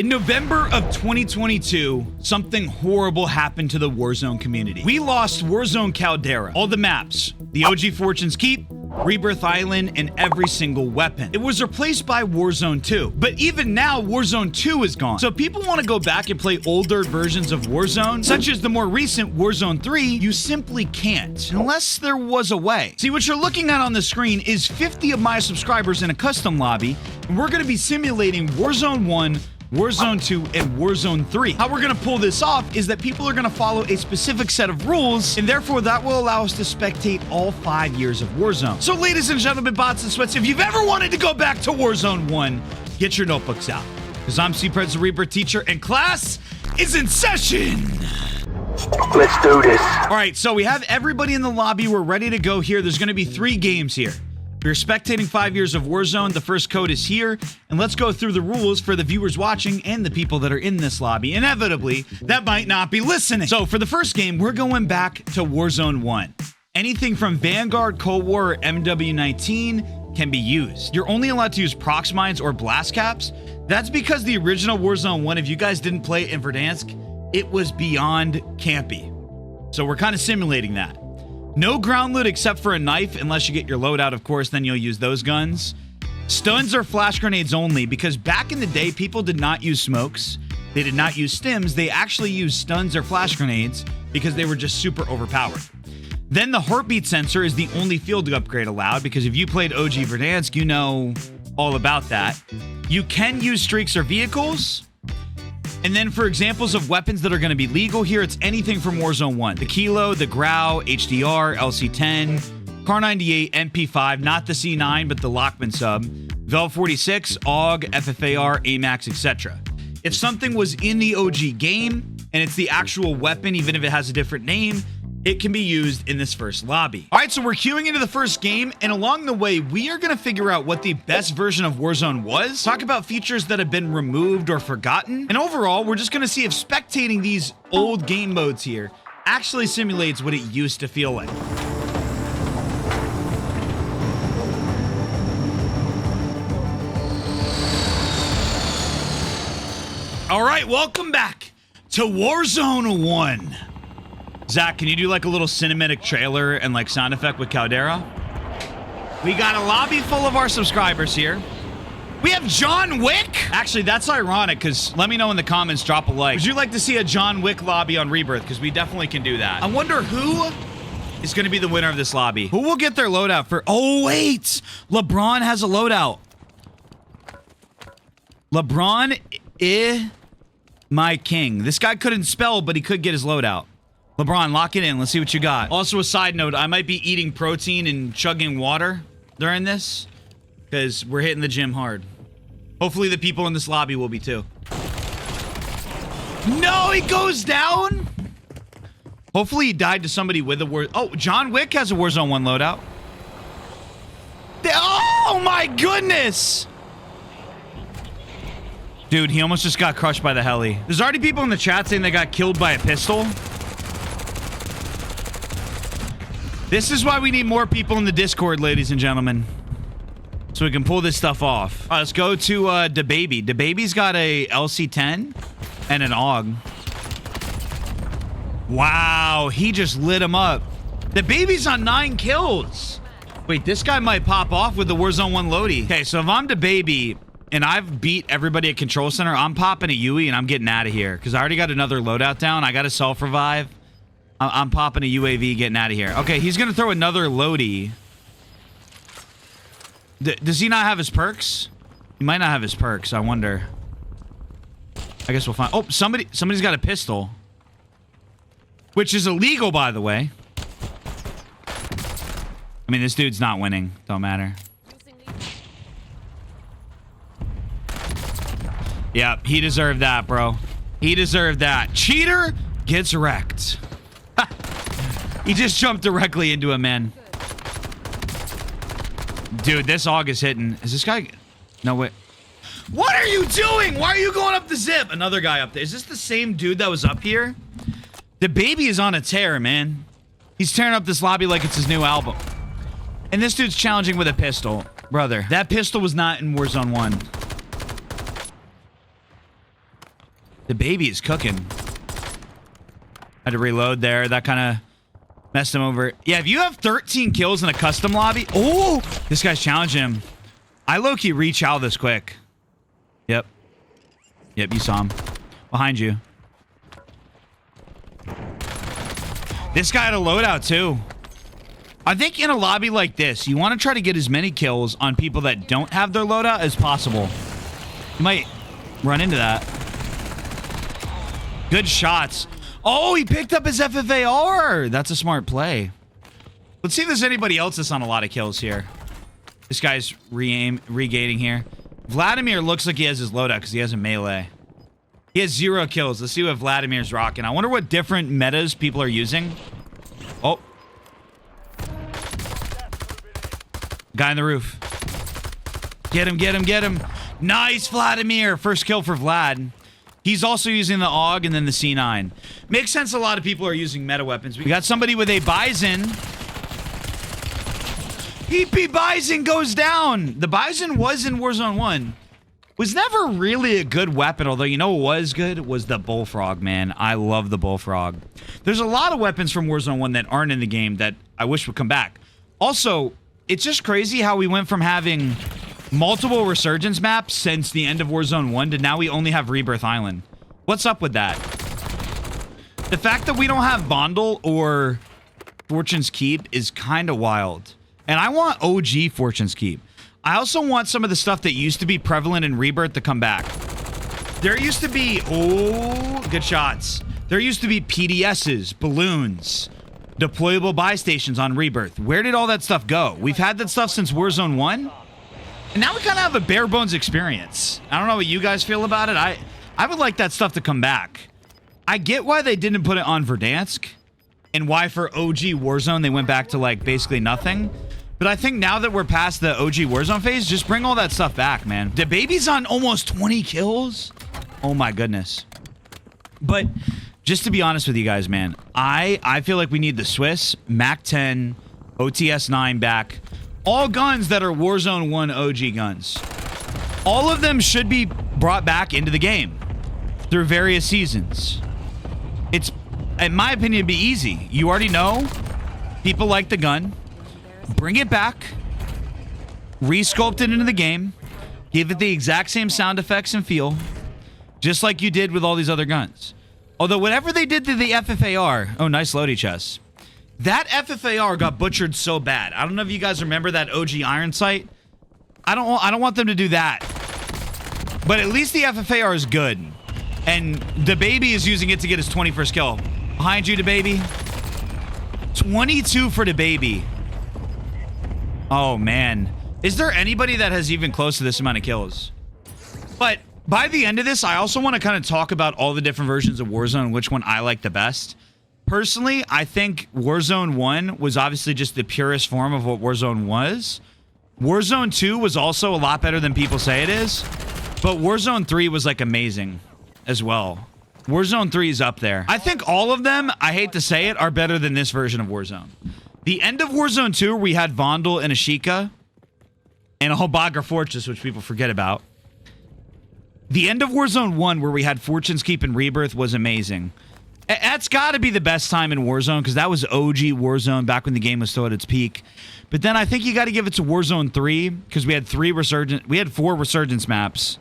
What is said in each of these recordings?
In November of 2022, something horrible happened to the Warzone community. We lost Warzone Caldera, all the maps, the OG Fortune's Keep, Rebirth Island, and every single weapon. It was replaced by Warzone 2. But even now, Warzone 2 is gone. So if people want to go back and play older versions of Warzone, such as the more recent Warzone 3, you simply can't, unless there was a way. See, what you're looking at on the screen is 50 of my subscribers in a custom lobby, and we're going to be simulating Warzone 1, Warzone 2, and Warzone 3. How we're gonna pull this off is that people are gonna follow a specific set of rules, and therefore that will allow us to spectate all 5 years of Warzone. So ladies and gentlemen, bots and sweats, if you've ever wanted to go back to Warzone 1, get your notebooks out. Because I'm cpreds, the Rebirth teacher, and class is in session. Let's do this. All right, so we have everybody in the lobby. We're ready to go here. There's gonna be 3 games here. We're spectating 5 years of Warzone. The first code is here, and let's go through the rules for the viewers watching and the people that are in this lobby, inevitably, that might not be listening. So for the first game, we're going back to Warzone 1. Anything from Vanguard, Cold War, or MW19 can be used. You're only allowed to use prox mines or blast caps. That's because the original Warzone 1, if you guys didn't play it in Verdansk, it was beyond campy. So we're kind of simulating that. No ground loot except for a knife, unless you get your loadout, of course, then you'll use those guns. Stuns or flash grenades only, because back in the day, people did not use smokes. They did not use stims. They actually used stuns or flash grenades because they were just super overpowered. Then the heartbeat sensor is the only field upgrade allowed, because if you played OG Verdansk, you know all about that. You can use streaks or vehicles. And then for examples of weapons that are going to be legal here, it's anything from Warzone 1. The Kilo, the Grau, HDR, LC10, Car 98, MP5, not the C9, but the Lockman sub, Vel 46, AUG, FFAR, AMAX, etc. If something was in the OG game and it's the actual weapon, even if it has a different name, it can be used in this first lobby. All right, so we're queuing into the first game, and along the way, we are gonna figure out what the best version of Warzone was, talk about features that have been removed or forgotten, and overall, we're just gonna see if spectating these old game modes here actually simulates what it used to feel like. All right, welcome back to Warzone 1. Zach, can you do like a little cinematic trailer and like sound effect with Caldera? We got a lobby full of our subscribers here. We have John Wick. Actually, that's ironic, because let me know in the comments, drop a like. Would you like to see a John Wick lobby on Rebirth? Because we definitely can do that. I wonder who is going to be the winner of this lobby. Who will get their loadout for... Oh, wait. LeBron has a loadout. LeBron is my king. This guy couldn't spell, but he could get his loadout. LeBron, lock it in. Let's see what you got. Also, a side note, I might be eating protein and chugging water during this, because we're hitting the gym hard. Hopefully the people in this lobby will be too. No, he goes down. Hopefully he died to somebody with a war. Oh, John Wick has a Warzone 1 loadout. Oh my goodness. Dude, he almost just got crushed by the heli. There's already people in the chat saying they got killed by a pistol. This is why we need more people in the Discord, ladies and gentlemen, so we can pull this stuff off. All right, let's go to DaBaby. DaBaby's got a LC10 and an AUG. Wow, he just lit him up. DaBaby's on 9 kills. Wait, this guy might pop off with the Warzone 1 loadie. Okay, so if I'm DaBaby and I've beat everybody at Control Center, I'm popping a Yui and I'm getting out of here, because I already got another loadout down. I got a self-revive. I'm popping a UAV, getting out of here. Okay, he's going to throw another loadie. Does he not have his perks? He might not have his perks, I wonder. I guess we'll find... Oh, somebody's got a pistol. Which is illegal, by the way. I mean, this dude's not winning. Don't matter. Yep, he deserved that, bro. He deserved that. Cheater gets wrecked. He just jumped directly into him, man. Dude, this AUG is hitting. Is this guy... No, wait. What are you doing? Why are you going up the zip? Another guy up there. Is this the same dude that was up here? DaBaby is on a tear, man. He's tearing up this lobby like it's his new album. And this dude's challenging with a pistol. Brother, that pistol was not in Warzone 1. The baby is cooking. Had to reload there. That kind of messed him over. Yeah, if you have 13 kills in a custom lobby... Oh! This guy's challenging him. I low-key reach out this quick. Yep. Yep, you saw him. Behind you. This guy had a loadout, too. I think in a lobby like this, you want to try to get as many kills on people that don't have their loadout as possible. You might run into that. Good shots. Oh, he picked up his FFAR. That's a smart play. Let's see if there's anybody else that's on a lot of kills here. This guy's regating here. Vladimir looks like he has his loadout because he has a melee. He has 0 kills. Let's see what Vladimir's rocking. I wonder what different metas people are using. Oh. Guy on the roof. Get him, get him, get him. Nice, Vladimir. First kill for Vlad. He's also using the AUG and then the C9. Makes sense a lot of people are using meta weapons. We got somebody with a Bison. EP Bison goes down. The Bison was in Warzone 1. Was never really a good weapon, although you know what was good? Was the Bullfrog, man. I love the Bullfrog. There's a lot of weapons from Warzone 1 that aren't in the game that I wish would come back. Also, it's just crazy how we went from having multiple resurgence maps since the end of Warzone 1 to now we only have Rebirth Island. What's up with that? The fact that we don't have Vondel or Fortune's Keep is kind of wild. And I want OG Fortune's Keep. I also want some of the stuff that used to be prevalent in Rebirth to come back. There used to be... Oh, good shots. There used to be PDSs, balloons, deployable buy stations on Rebirth. Where did all that stuff go? We've had that stuff since Warzone 1. And now we kind of have a bare bones experience. I don't know what you guys feel about it. I would like that stuff to come back. I get why they didn't put it on Verdansk and why for OG Warzone they went back to like basically nothing. But I think now that we're past the OG Warzone phase, just bring all that stuff back, man. The baby's on almost 20 kills. Oh my goodness. But just to be honest with you guys, man, I feel like we need the Swiss, MAC-10, OTS-9 back. All guns that are Warzone 1 OG guns. All of them should be brought back into the game through various seasons. It's, in my opinion, it'd be easy. You already know people like the gun. Bring it back. Resculpt it into the game. Give it the exact same sound effects and feel. Just like you did with all these other guns. Although whatever they did to the FFAR... Oh, nice loadie chest. That FFAR got butchered so bad. I don't know if you guys remember that OG iron sight. I don't want them to do that. But at least the FFAR is good. And the baby is using it to get his 21st kill. Behind you, the baby. 22 for the baby. Oh, man. Is there anybody that has even close to this amount of kills? But by the end of this, I also want to kind of talk about all the different versions of Warzone and which one I like the best. Personally, I think Warzone 1 was obviously just the purest form of what Warzone was. Warzone 2 was also a lot better than people say it is. But Warzone 3 was like amazing as well. Warzone 3 is up there. I think all of them, I hate to say it, are better than this version of Warzone. The end of Warzone 2, we had Vondel and Ashika and a whole Bagra Fortress, which people forget about. The end of Warzone 1, where we had Fortune's Keep and Rebirth, was amazing. That's got to be the best time in Warzone, because that was OG Warzone back when the game was still at its peak. But then I think you got to give it to Warzone 3, because we had 4 resurgence maps.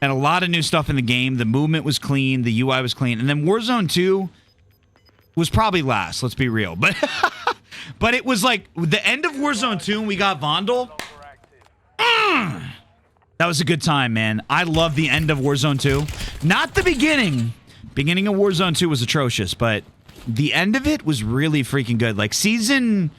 And a lot of new stuff in the game. The movement was clean, the UI was clean. And then Warzone 2 was probably last, let's be real. But but it was like the end of Warzone 2 and we got Vondel. That was a good time, man. I love the end of Warzone 2. Not the beginning. Beginning of Warzone 2 was atrocious, but the end of it was really freaking good. Like, Season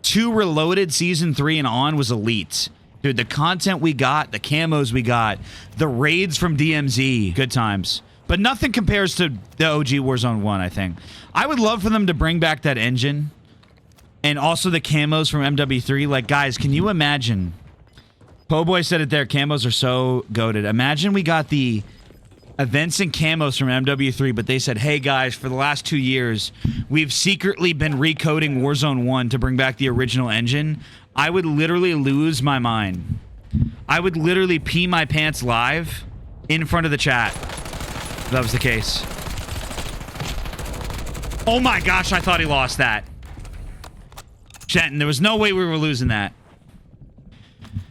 2 Reloaded, Season 3 and on was elite. Dude, the content we got, the camos we got, the raids from DMZ, good times. But nothing compares to the OG Warzone 1, I think. I would love for them to bring back that engine. And also the camos from MW3. Like, guys, can you imagine? Po-Boy said it there, camos are so goated. Imagine we got the events and camos from MW3, but they said, hey guys, for the last 2 years, we've secretly been recoding Warzone 1 to bring back the original engine. I would literally lose my mind. I would literally pee my pants live in front of the chat. If that was the case. Oh my gosh, I thought he lost that. Shenton, there was no way we were losing that.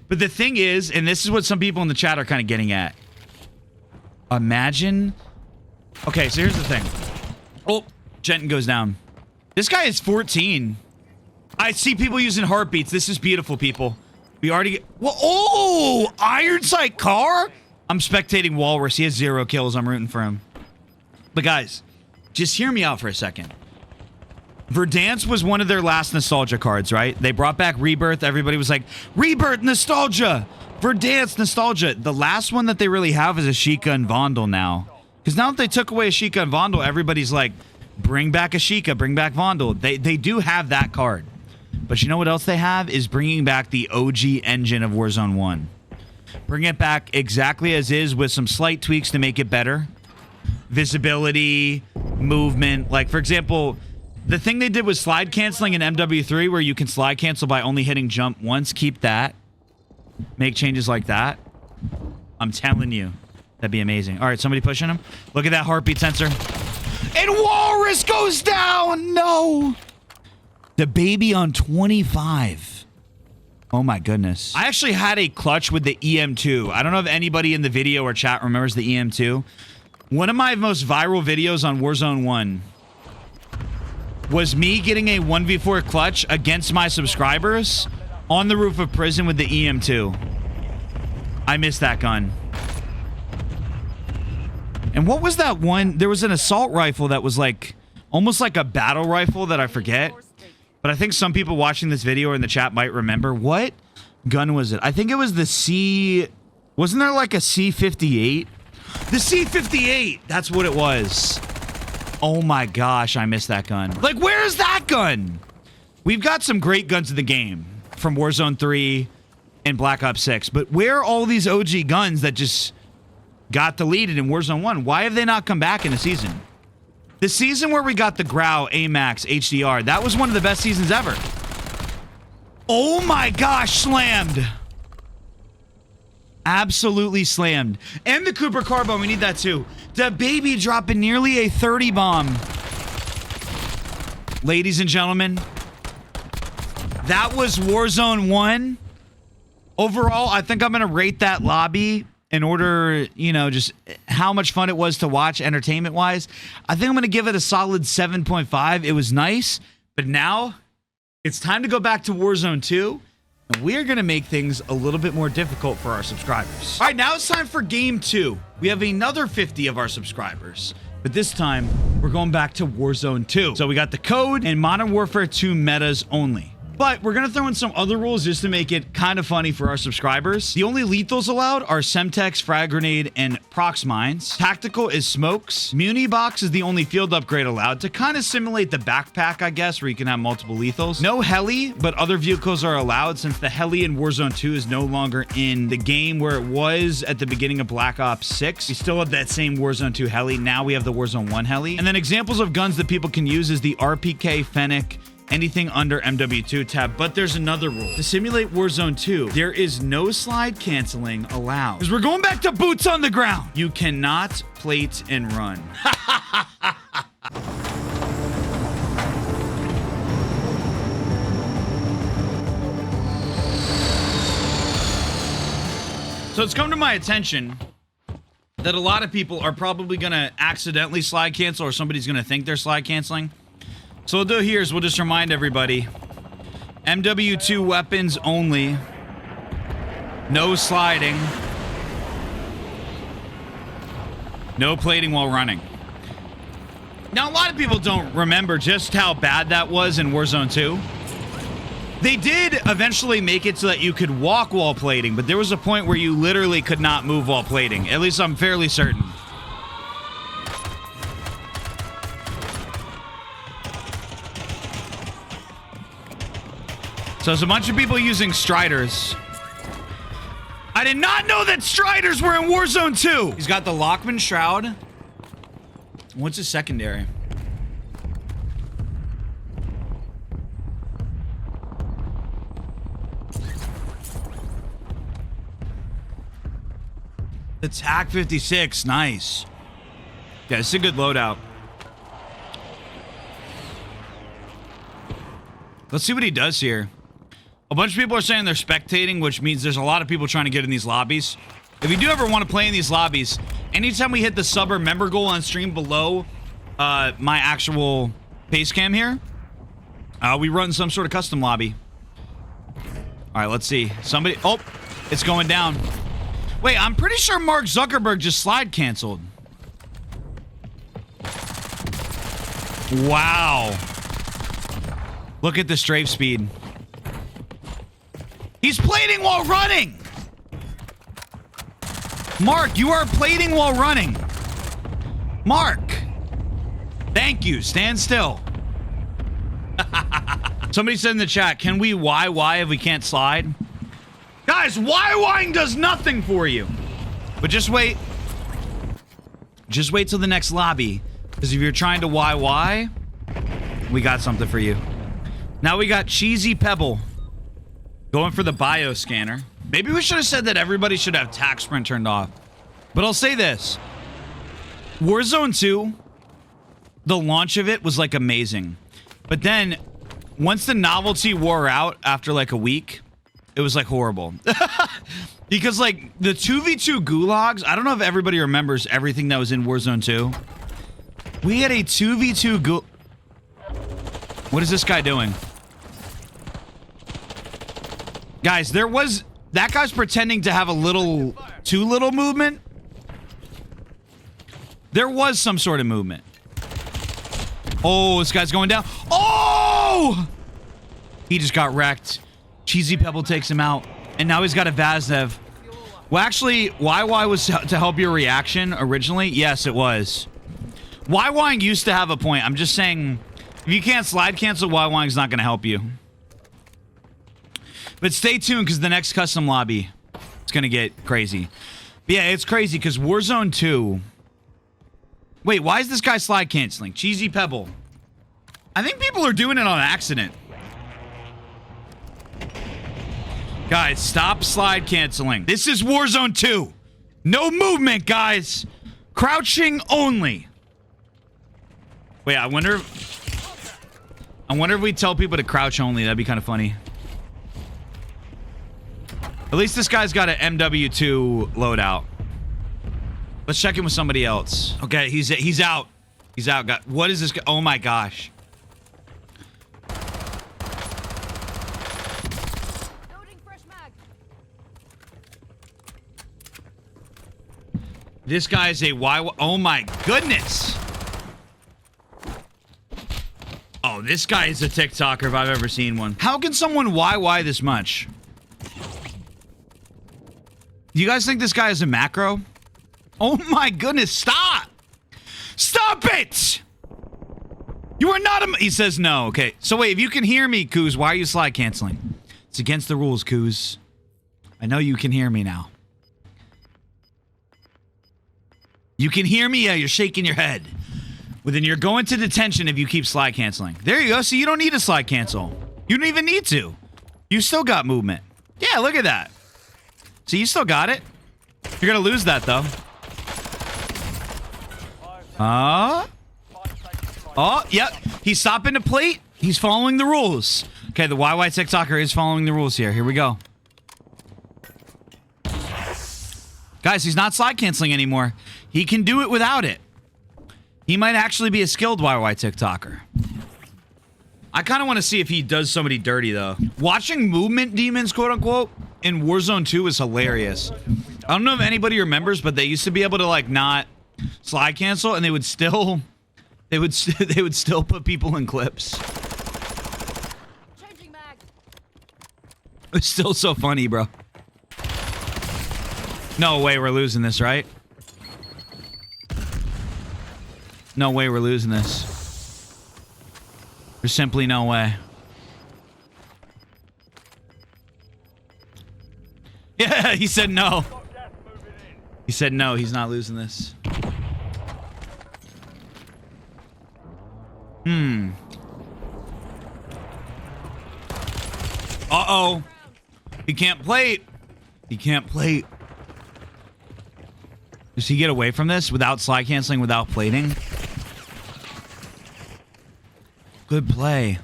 But the thing is, and this is what some people in the chat are kind of getting at. Imagine. Okay, so here's the thing. Oh, Shenton goes down. This guy is 14. I see people using heartbeats. This is beautiful, people. We already get... Well, oh! Iron Sight car? I'm spectating Walrus. He has 0 kills. I'm rooting for him. But guys, just hear me out for a second. Verdansk was one of their last nostalgia cards, right? They brought back Rebirth. Everybody was like, Rebirth nostalgia! Verdansk nostalgia. The last one that they really have is Ashika and Vondel now. Because now that they took away Ashika and Vondel, everybody's like, bring back Ashika, bring back Vondel. They do have that card. But you know what else they have? Is bringing back the OG engine of Warzone 1. Bring it back exactly as is with some slight tweaks to make it better. Visibility, movement. Like, for example, the thing they did with slide canceling in MW3 where you can slide cancel by only hitting jump once. Keep that. Make changes like that. I'm telling you. That'd be amazing. All right, somebody pushing him. Look at that heartbeat sensor. And Walrus goes down! No! The baby on 25. Oh my goodness. I actually had a clutch with the EM2. I don't know if anybody in the video or chat remembers the EM2. One of my most viral videos on Warzone 1 was me getting a 1v4 clutch against my subscribers on the roof of prison with the EM2. I missed that gun. And what was that one? There was an assault rifle that was like almost like a battle rifle that I forget. But I think some people watching this video or in the chat might remember. What gun was it? I think it was the C... Wasn't there like a C58? The C58! That's what it was. Oh my gosh, I missed that gun. Like, where is that gun? We've got some great guns in the game from Warzone 3 and Black Ops 6. But where are all these OG guns that just got deleted in Warzone 1? Why have they not come back in the season? The season where we got the Grau, AMAX, HDR, that was one of the best seasons ever. Oh my gosh, slammed. Absolutely slammed. And the Cooper Carbone, we need that too. The baby dropping nearly a 30 bomb. Ladies and gentlemen, that was Warzone 1. Overall, I think I'm going to rate that lobby in order, you know, just how much fun it was to watch entertainment-wise. I think I'm going to give it a solid 7.5. It was nice, but now it's time to go back to Warzone 2, and we're going to make things a little bit more difficult for our subscribers. All right, now it's time for Game 2. We have another 50 of our subscribers, but this time we're going back to Warzone 2. So we got the code and Modern Warfare 2 metas only. But we're going to throw in some other rules just to make it kind of funny for our subscribers. The only lethals allowed are Semtex, Frag Grenade, and Prox Mines. Tactical is Smokes. Muni Box is the only field upgrade allowed to kind of simulate the backpack, I guess, where you can have multiple lethals. No heli, but other vehicles are allowed since the heli in Warzone 2 is no longer in the game where it was at the beginning of Black Ops 6. We still have that same Warzone 2 heli. Now we have the Warzone 1 heli. And then examples of guns that people can use is the RPK, Fennec, anything under MW2 tab. But there's another rule. To simulate Warzone 2, there is no slide canceling allowed. Because we're going back to boots on the ground. You cannot plate and run. So it's come to my attention that a lot of people are probably going to accidentally slide cancel, or somebody's going to think they're slide canceling. So what we'll do here is we'll just remind everybody, MW2 weapons only, no sliding, no plating while running. Now, a lot of people don't remember just how bad that was in Warzone 2. They did eventually make it so that you could walk while plating, but there was a point where you literally could not move while plating. At least I'm fairly certain. So there's a bunch of people using Striders. I did not know that Striders were in Warzone 2. He's got the Lockman Shroud. What's his secondary? The TAC 56, nice. Yeah, it's a good loadout. Let's see what he does here. A bunch of people are saying they're spectating, which means there's a lot of people trying to get in these lobbies. If you do ever want to play in these lobbies, anytime we hit the sub or member goal on stream below my actual base cam here, we run some sort of custom lobby. All right, let's see. Somebody... Oh, it's going down. Wait, I'm pretty sure Mark Zuckerberg just slide canceled. Wow. Look at the strafe speed. He's plating while running. Mark, you are plating while running. Mark. Thank you. Stand still. Somebody said in the chat, can we why if we can't slide? Guys, whying does nothing for you. But just wait. Just wait till the next lobby. Because if you're trying to why, we got something for you. Now we got Cheesy Pebble going for the bio scanner. Maybe we should have said that everybody should have tac sprint turned off. But I'll say this. Warzone 2, the launch of it was like amazing. But then once the novelty wore out after like a week, it was like horrible. Because like the 2v2 gulags, I don't know if everybody remembers everything that was in Warzone 2. We had a 2v2 gulag. What is this guy doing? Guys, there was... That guy's pretending to have a little... Too little movement. There was some sort of movement. Oh, this guy's going down. Oh! He just got wrecked. Cheesy Pebble takes him out. And now he's got a Vaznev. Well, actually, YY was to help your reaction originally. Yes, it was. YYing used to have a point. I'm just saying, if you can't slide cancel, YYing's not going to help you. But stay tuned, because the next custom lobby, it's going to get crazy. But yeah, it's crazy, because Warzone 2... Wait, why is this guy slide canceling? Cheesy Pebble. I think people are doing it on accident. Guys, stop slide canceling. This is Warzone 2. No movement, guys. Crouching only. Wait, I wonder if we tell people to crouch only. That'd be kind of funny. At least this guy's got an MW2 loadout. Let's check in with somebody else. Okay, he's out. He's out. What is this guy? Oh my gosh. This guy is a Y. Oh my goodness. Oh, this guy is a TikToker if I've ever seen one. How can someone YY this much? Do you guys think this guy is a macro? Oh my goodness, stop! Stop it! You are not a... He says no. Okay, so wait, if you can hear me, Coos, why are you slide canceling? It's against the rules, Coos. I know you can hear me now. You can hear me? Yeah, you're shaking your head. Well, then you're going to detention if you keep slide canceling. There you go. So you don't need to slide cancel. You don't even need to. You still got movement. Yeah, look at that. So you still got it. You're going to lose that, though. Oh, yep. He's stopping to plate. He's following the rules. Okay, the YY TikToker is following the rules here. Here we go. Guys, he's not slide canceling anymore. He can do it without it. He might actually be a skilled YY TikToker. I kind of want to see if he does somebody dirty, though. Watching movement demons, quote-unquote, in Warzone 2 is hilarious. I don't know if anybody remembers, but they used to be able to, like, not slide cancel, and they would still... They would still put people in clips. Changing mag. It's still so funny, bro. No way we're losing this, right? No way we're losing this. There's simply no way. Yeah, he said no. He said no, he's not losing this. Uh-oh. He can't play it. He can't play it. Does he get away from this without slide canceling, without plating? Good play.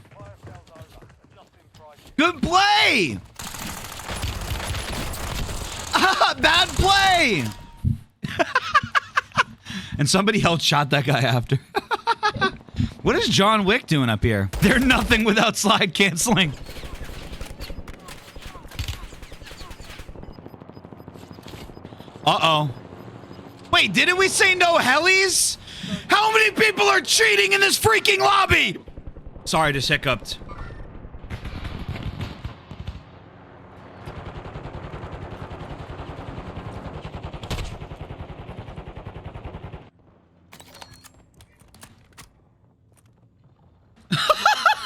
Good play! Bad play! And somebody else shot that guy after. What is John Wick doing up here? They're nothing without slide canceling. Uh-oh. Wait, didn't we say no helis? How many people are cheating in this freaking lobby? Sorry, I just hiccuped.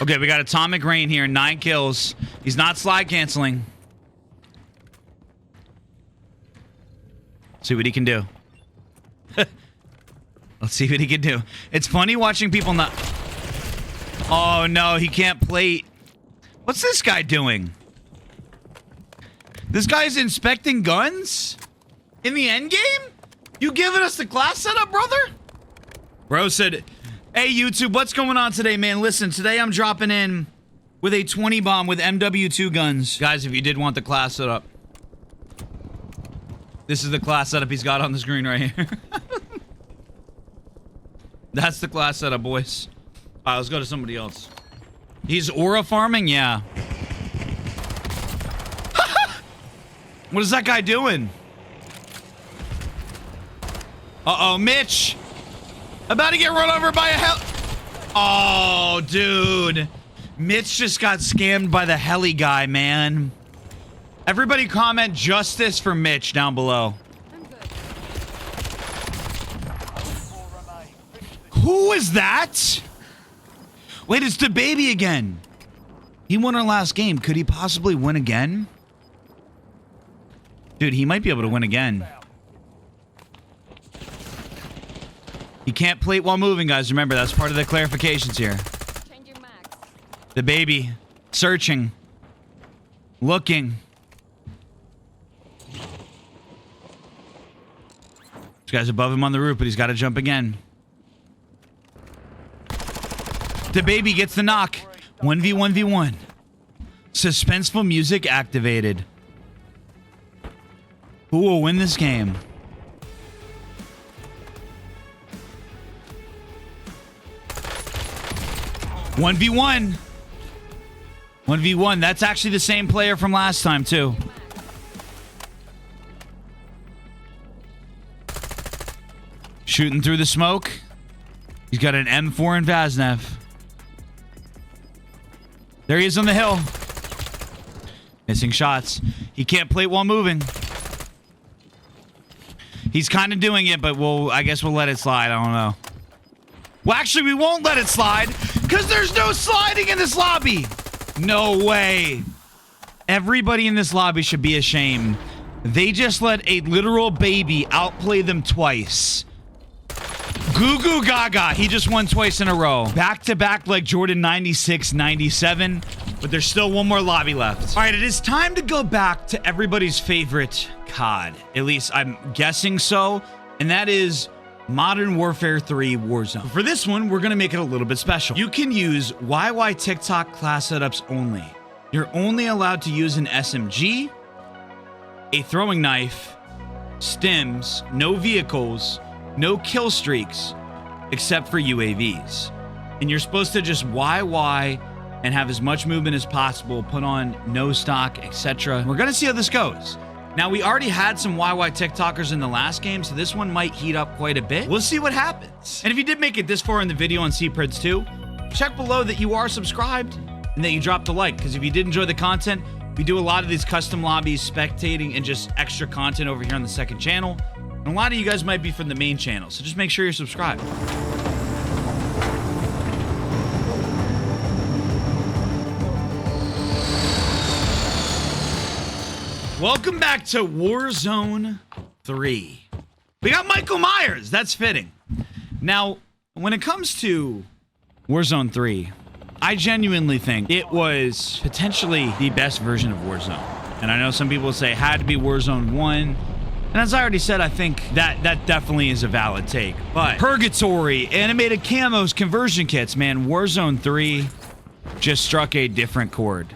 Okay, we got Atomic Rain here, 9 kills. He's not slide canceling. See what he can do. Let's see what he can do. It's funny watching people not... Oh, no, he can't plate. What's this guy doing? This guy's inspecting guns? In the end game? You giving us the class setup, brother? Bro said... Hey, YouTube, what's going on today, man? Listen, today I'm dropping in with a 20 bomb with MW2 guns. Guys, if you did want the class setup, this is the class setup he's got on the screen right here. That's the class setup, boys. All right, let's go to somebody else. He's aura farming? Yeah. What is that guy doing? Uh-oh, Mitch. About to get run over by a hell. Oh, dude. Mitch just got scammed by the heli guy, man. Everybody comment justice for Mitch down below. Who is that? Wait, it's the baby again. He won our last game. Could he possibly win again? Dude, he might be able to win again. You can't plate while moving, guys. Remember, that's part of the clarifications here. The baby. Searching. Looking. This guy's above him on the roof, but he's got to jump again. The baby gets the knock. 1v1v1. Suspenseful music activated. Who will win this game? One v one. 1v1. That's actually the same player from last time, too. Shooting through the smoke. He's got an M4 and Vaznev. There he is on the hill. Missing shots. He can't plate while moving. He's kind of doing it, but I guess we'll let it slide. I don't know. Well, actually, we won't let it slide because there's no sliding in this lobby. No way. Everybody in this lobby should be ashamed. They just let a literal baby outplay them twice. Goo goo gaga. He just won twice in a row. Back to back like Jordan 96, 97. But there's still one more lobby left. All right, it is time to go back to everybody's favorite COD. At least I'm guessing so. And that is Modern Warfare 3 Warzone. For this one, we're going to make it a little bit special. You can use YY TikTok class setups only. You're only allowed to use an SMG, a throwing knife, stims, no vehicles, no kill streaks, except for UAVs. And you're supposed to just YY and have as much movement as possible, put on no stock, etc. We're going to see how this goes. Now, we already had some YY TikTokers in the last game, so this one might heat up quite a bit. We'll see what happens. And if you did make it this far in the video on cpreds too, check below that you are subscribed and that you dropped a like, because if you did enjoy the content, we do a lot of these custom lobbies, spectating, and just extra content over here on the second channel. And a lot of you guys might be from the main channel, so just make sure you're subscribed. Welcome back to Warzone 3. We got Michael Myers. That's fitting. Now, when it comes to Warzone 3, I genuinely think it was potentially the best version of Warzone. And I know some people say it had to be Warzone 1. And as I already said, I think that definitely is a valid take. But Purgatory, animated camos, conversion kits, man, Warzone 3 just struck a different chord.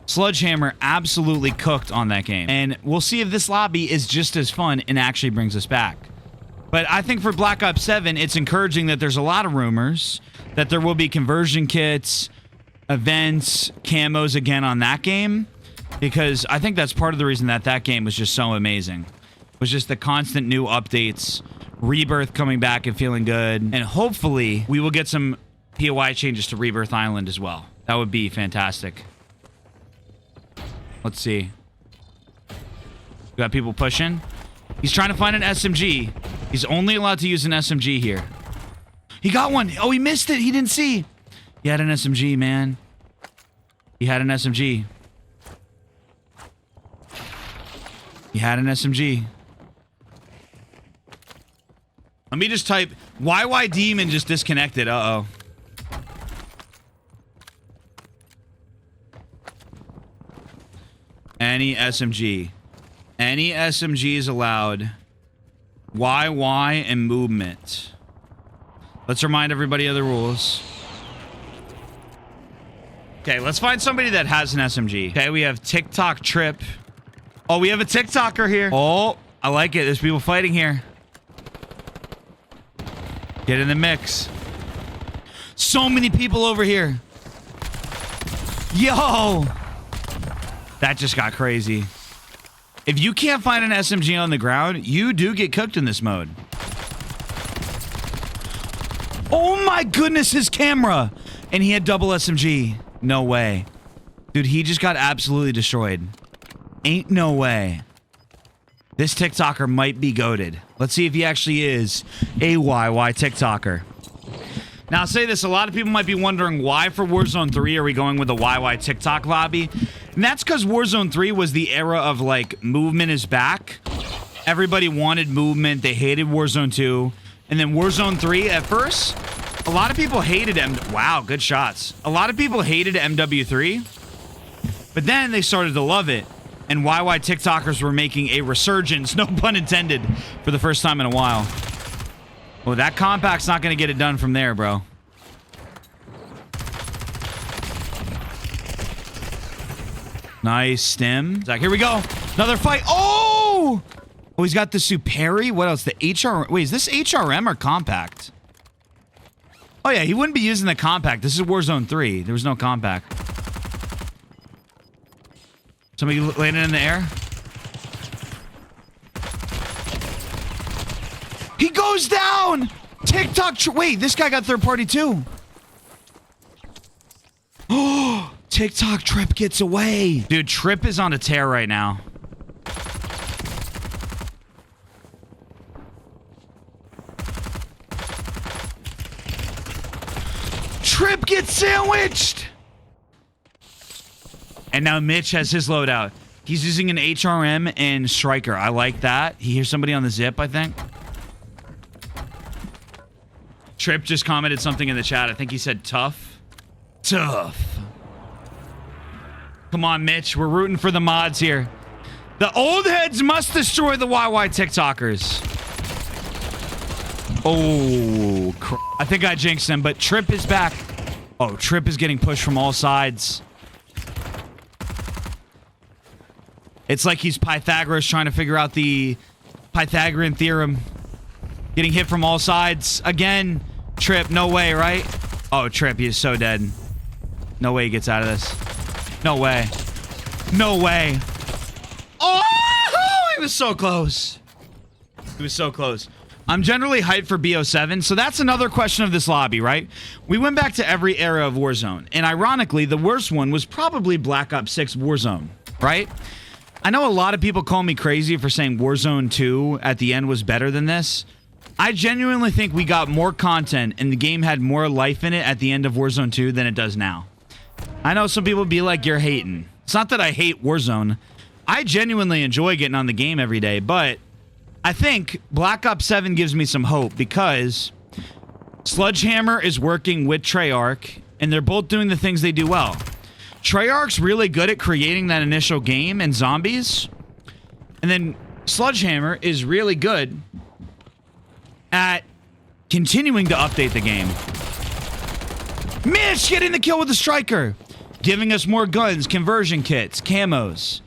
Sledgehammer absolutely cooked on that game. And we'll see if this lobby is just as fun and actually brings us back. But I think for Black Ops 7, it's encouraging that there's a lot of rumors that there will be conversion kits, events, camos again on that game. Because I think that's part of the reason that that game was just so amazing. Was just the constant new updates, Rebirth coming back and feeling good. And hopefully we will get some POI changes to Rebirth Island as well. That would be fantastic. Let's see. We got people pushing. He's trying to find an SMG. He's only allowed to use an SMG here. He got one. Oh, he missed it. He didn't see. He had an SMG, man. He had an SMG. He had an SMG. Let me just type YY Demon just disconnected. Uh-oh. Any SMG. Any SMG is allowed. YY and movement. Let's remind everybody of the rules. Okay, let's find somebody that has an SMG. Okay, we have TikTok Trip. Oh, we have a TikToker here. Oh, I like it. There's people fighting here. Get in the mix. So many people over here. Yo! That just got crazy. If you can't find an SMG on the ground, you do get cooked in this mode. Oh my goodness, his camera! And he had double SMG. No way. Dude, he just got absolutely destroyed. Ain't no way. This TikToker might be goated. Let's see if he actually is a YY TikToker. Now, I'll say this. A lot of people might be wondering why for Warzone 3 are we going with a YY TikTok lobby? And that's because Warzone 3 was the era of, like, movement is back. Everybody wanted movement. They hated Warzone 2. And then Warzone 3, at first, a lot of people hated Wow, good shots. A lot of people hated MW3. But then they started to love it. And YY TikTokers were making a resurgence, no pun intended, for the first time in a while. Oh, that compact's not going to get it done from there, bro. Nice stim. Zach, here we go. Another fight. Oh! Oh, he's got the Superi. What else? The HR. Wait, is this HRM or compact? Oh, yeah, he wouldn't be using the compact. This is Warzone 3. There was no compact. Somebody landed in the air. He goes down! TikTok. Wait, this guy got third party too. Oh, TikTok Trip gets away. Dude, Trip is on a tear right now. Trip gets sandwiched! And now Mitch has his loadout. He's using an HRM and Striker. I like that. He hears somebody on the zip, I think. Trip just commented something in the chat. I think he said tough. Tough. Come on, Mitch. We're rooting for the mods here. The old heads must destroy the YY TikTokers. Oh, crap. I think I jinxed him, but Trip is back. Oh, Trip is getting pushed from all sides. It's like he's Pythagoras trying to figure out the Pythagorean theorem. Getting hit from all sides. Again, Trip, no way, right? Oh, Trip, he is so dead. No way he gets out of this. No way. No way. Oh, he was so close. He was so close. I'm generally hyped for BO7, so that's another question of this lobby, right? We went back to every era of Warzone, and ironically, the worst one was probably Black Ops 6 Warzone, right? I know a lot of people call me crazy for saying Warzone 2 at the end was better than this. I genuinely think we got more content and the game had more life in it at the end of Warzone 2 than it does now. I know some people be like, you're hating. It's not that I hate Warzone. I genuinely enjoy getting on the game every day, but I think Black Ops 7 gives me some hope because Sledgehammer is working with Treyarch and they're both doing the things they do well. Treyarch's really good at creating that initial game and zombies. And then Sledgehammer is really good at continuing to update the game. Mitch getting the kill with the striker, giving us more guns, conversion kits, camos.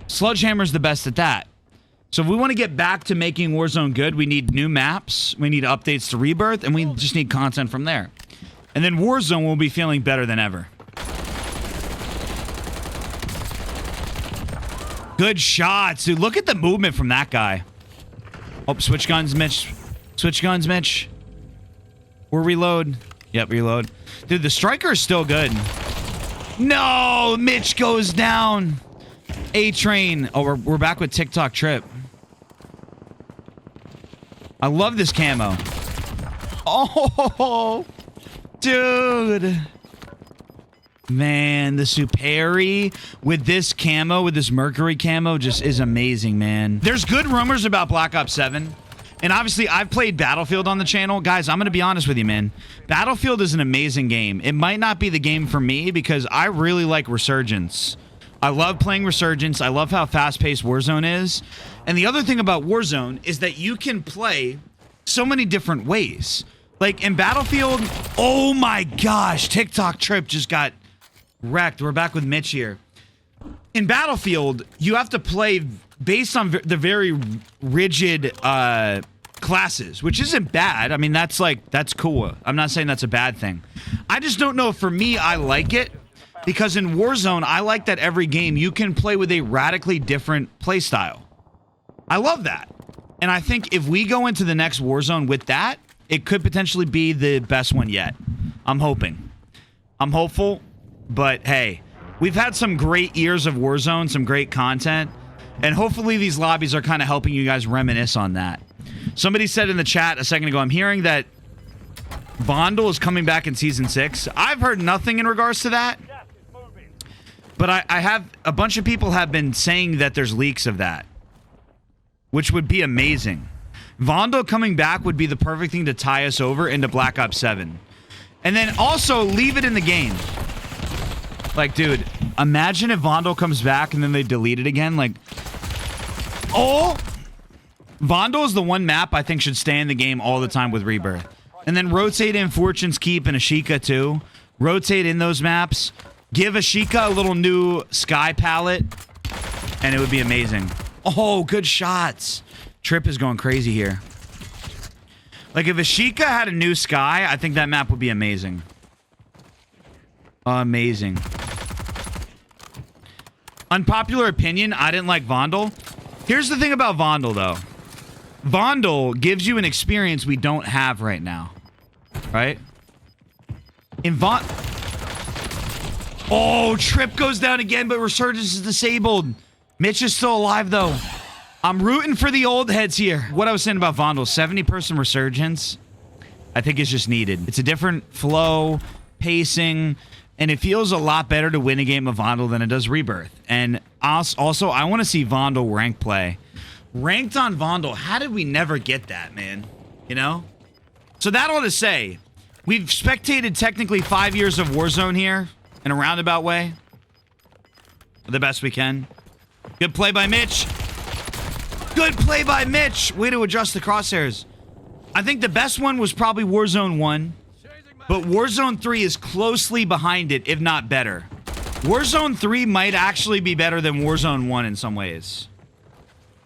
Sledgehammer's the best at that. So if we want to get back to making Warzone good, we need new maps, we need updates to Rebirth, and we just need content from there. And then Warzone will be feeling better than ever. Good shots, dude. Look at the movement from that guy. Oh, switch guns, Mitch. Switch guns, Mitch. Or reload. Yep, reload. Dude, the striker is still good. No, Mitch goes down. A-Train. Oh, we're back with TikTok Trip. I love this camo. Oh, dude. Man, the Superi with this camo, with this Mercury camo, just is amazing, man. There's good rumors about Black Ops 7. And obviously, I've played Battlefield on the channel. Guys, I'm going to be honest with you, man. Battlefield is an amazing game. It might not be the game for me because I really like Resurgence. I love playing Resurgence. I love how fast-paced Warzone is. And the other thing about Warzone is that you can play so many different ways. Like in Battlefield, oh my gosh, TikTok Trip just got wrecked. We're back with Mitch here. In Battlefield, you have to play based on the very rigid classes, which isn't bad. I mean, that's cool. I'm not saying that's a bad thing. I just don't know. For me, I like it because in Warzone, I like that every game you can play with a radically different play style. I love that. And I think if we go into the next Warzone with that, it could potentially be the best one yet. I'm hoping. I'm hopeful. But hey, we've had some great years of Warzone, some great content. And hopefully these lobbies are kind of helping you guys reminisce on that. Somebody said in the chat a second ago, I'm hearing that Vondel is coming back in Season 6. I've heard nothing in regards to that. But I have... A bunch of people have been saying that there's leaks of that. Which would be amazing. Vondel coming back would be the perfect thing to tie us over into Black Ops 7. And then also leave it in the game. Like, dude, imagine if Vondel comes back and then they delete it again. Like, oh! Vondel is the one map I think should stay in the game all the time with Rebirth. And then rotate in Fortune's Keep and Ashika too. Rotate in those maps. Give Ashika a little new sky palette. And it would be amazing. Oh, good shots. Trip is going crazy here. Like, if Ashika had a new sky, I think that map would be amazing. Amazing. Unpopular opinion, I didn't like Vondel. Here's the thing about Vondel, though. Vondel gives you an experience we don't have right now. Right? In Oh, Trip goes down again, but Resurgence is disabled. Mitch is still alive, though. I'm rooting for the old heads here. What I was saying about Vondel, 70-person Resurgence, I think is just needed. It's a different flow, pacing, and it feels a lot better to win a game of Vondel than it does Rebirth. And also, I want to see Vondel rank play. Ranked on Vondel, how did we never get that, man? You know? So that all to say, we've spectated technically 5 years of Warzone here in a roundabout way. The best we can. Good play by Mitch. Good play by Mitch. Way to adjust the crosshairs. I think the best one was probably Warzone 1. But Warzone 3 is closely behind it, if not better. Warzone 3 might actually be better than Warzone 1 in some ways.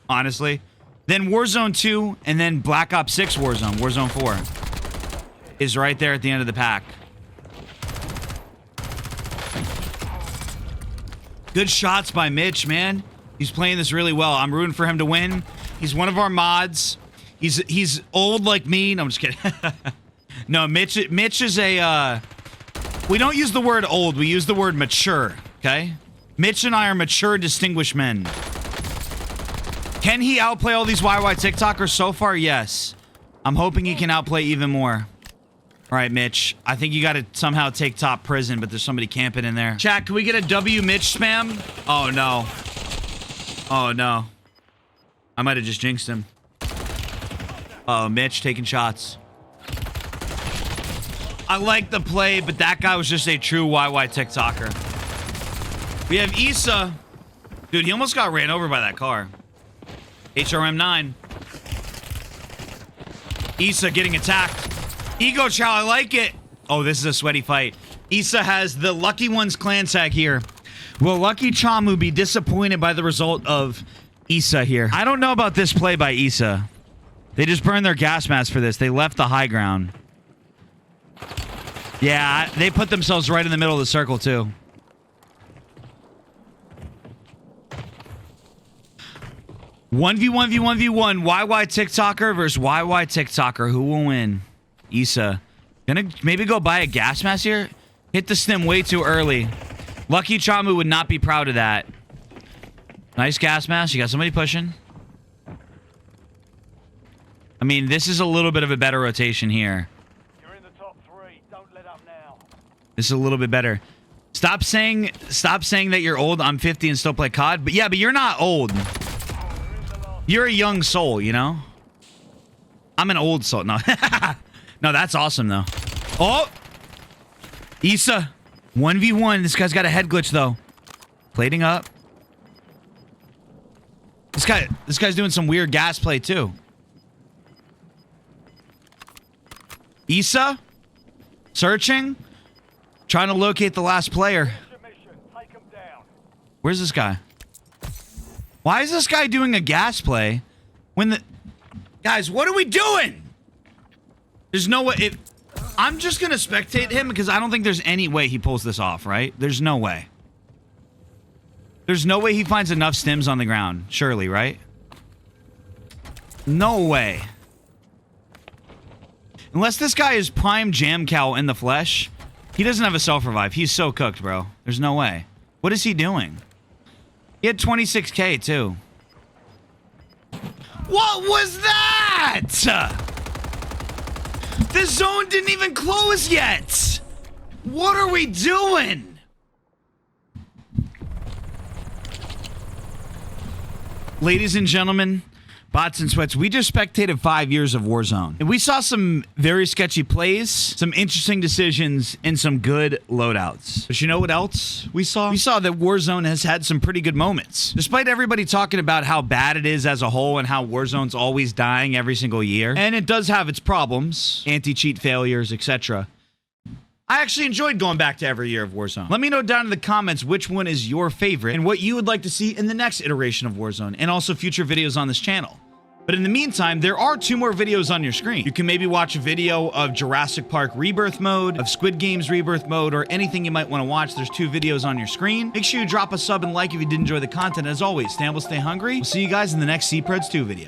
Honestly. Then Warzone 2, and then Black Ops 6 Warzone, Warzone 4, is right there at the end of the pack. Good shots by Mitch, man. He's playing this really well. I'm rooting for him to win. He's one of our mods. He's old like me. No, I'm just kidding. No, Mitch is a... we don't use the word old. We use the word mature, okay? Mitch and I are mature, distinguished men. Can he outplay all these YY TikTokers? So far, yes. I'm hoping he can outplay even more. All right, Mitch. I think you got to somehow take top prison, but there's somebody camping in there. Chat, can we get a W Mitch spam? Oh, no. Oh, no. I might have just jinxed him. Uh-oh, Mitch taking shots. I like the play, but that guy was just a true YY TikToker. We have Issa. Dude, he almost got ran over by that car. HRM9. Issa getting attacked. Ego Chow, I like it. Oh, this is a sweaty fight. Issa has the Lucky Ones clan tag here. Will Lucky Chamu be disappointed by the result of Issa here? I don't know about this play by Issa. They just burned their gas mask for this. They left the high ground. Yeah, they put themselves right in the middle of the circle, too. One v one YY TikToker versus YY TikToker. Who will win? Issa. Gonna maybe go buy a gas mask here? Hit the stim way too early. Lucky Chamu would not be proud of that. Nice gas mask. You got somebody pushing. I mean, this is a little bit of a better rotation here. You're in the top 3. Don't let up now. This is a little bit better. Stop saying that you're old. I'm 50 and still play COD. But yeah, but you're not old. You're a young soul, you know? I'm an old soul. No. No, that's awesome, though. Oh! Issa. 1v1. This guy's got a head glitch, though. Plating up. This guy's doing some weird gas play, too. Issa. Searching. Trying to locate the last player. Where's this guy? Why is this guy doing a gas play when the... Guys, what are we doing? There's no way... I'm just going to spectate him because I don't think there's any way he pulls this off, right? There's no way. There's no way he finds enough stims on the ground. Surely, right? No way. Unless this guy is prime jam cow in the flesh, he doesn't have a self-revive. He's so cooked, bro. There's no way. What is he doing? He had 26k, too. What was that? The zone didn't even close yet. What are we doing? Ladies and gentlemen, bots and sweats, we just spectated 5 years of Warzone. And we saw some very sketchy plays, some interesting decisions, and some good loadouts. But you know what else we saw? We saw that Warzone has had some pretty good moments. Despite everybody talking about how bad it is as a whole and how Warzone's always dying every single year, and it does have its problems, anti-cheat failures, etc. I actually enjoyed going back to every year of Warzone. Let me know down in the comments which one is your favorite and what you would like to see in the next iteration of Warzone and also future videos on this channel. But in the meantime, there are 2 more videos on your screen. You can maybe watch a video of Jurassic Park Rebirth mode, of Squid Game's Rebirth mode, or anything you might want to watch. There's 2 videos on your screen. Make sure you drop a sub and like if you did enjoy the content. As always, stay humble, stay hungry. We'll see you guys in the next cpreds 2 video.